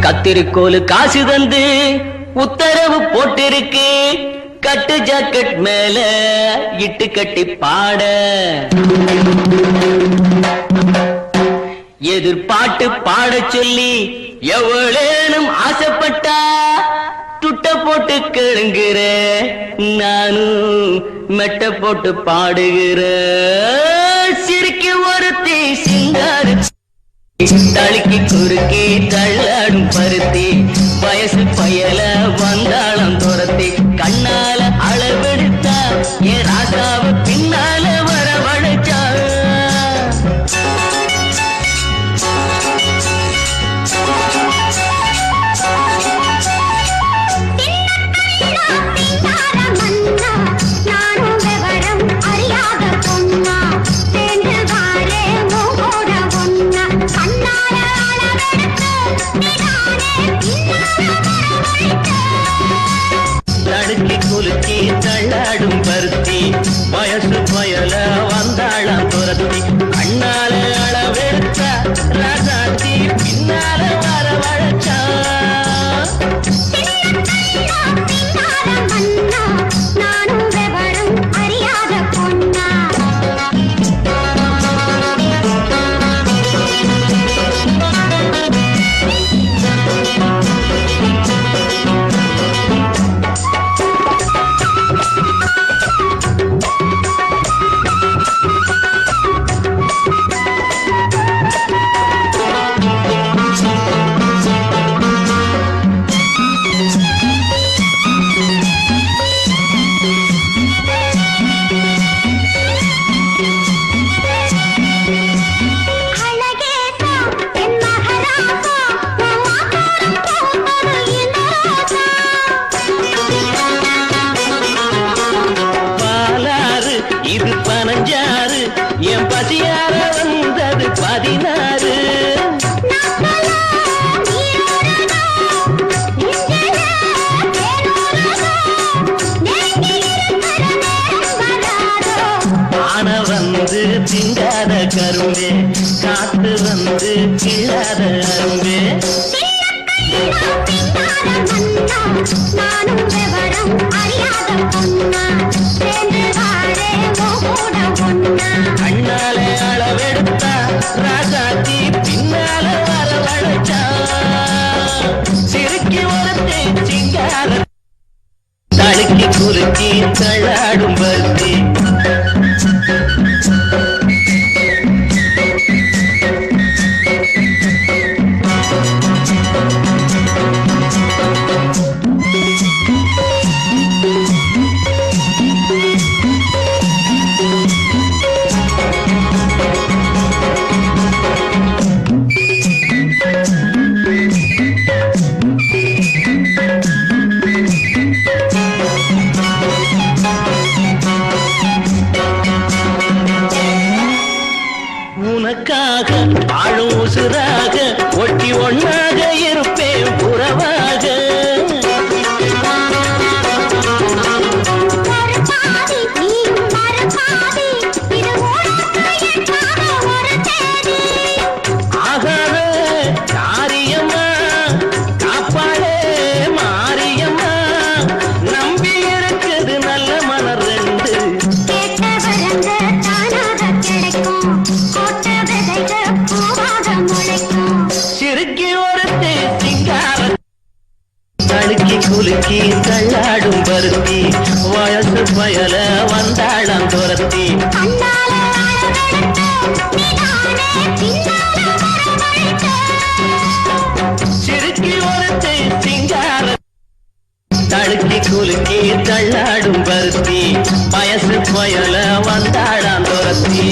கத்திரிக்கோலு காசு தந்து உத்தரவு போட்டிருக்கு, கட்டு ஜாக்கெட் மேல இட்டு கட்டி பாட. எதிர்பாட்டு பாட சொல்லி எவ்வளேனும் ஆசைப்பட்டா துட்ட போட்டு கேளுங்கிற, நானும் மெட்ட போட்டு பாடுகிற. சிரிக்கு ஒருத்தி சிங்காரு தளிக்கு குறுக்கே தள்ளாடும் பருத்தி, வயசு பயல வந்தாளம் துரத்தி, கண்ணால அளவெடுத்தா என் ராசாவ பின்னால வரவழைச்சா. தடுக்கி குலுக்கி தள்ளாடும் பருத்தி, வயசு பயல வந்தாளம் துரத்தி, கண்ணால அளவெடுத்தா ராசாத்தி பின்னால வரவழைச்சா. இது 15 என் பசியார வந்தது 16. ஆன வந்து திங்காத கரும்பே, காத்து வந்து கிழாத அரும்பே. நானும் விவரம் அறியாத பொன்னா, கண்ணால அளவெடுத்தா ராசாத்தி பின்னால வரவழைச்சா. சிறுக்கி ஒருத்தி சிங்கார தடுக்கி குலுக்கி தள்ளாடும் பருத்தி, உனக்காக வாழும் உசுராக ஒட்டி ஒன்னாக இருப்பேன் புறவாக. ஆகாத காரியம்மா காப்பாளே மாரியம்மா, நம்பி இருக்குது நல்ல மலர் ரெண்டு. சிறுக்கி ஒருத்தி சிங்கார தடுக்கி குலுக்கி தள்ளாடும் பருத்தி, வயசு பயல வந்தாளம் துரத்தி, சிறுக்கி ஒருத்தி சிங்கார தடுக்கி குலுக்கி தள்ளாடும் பருத்தி, வயசு பயல வந்தாளம் துரத்தி.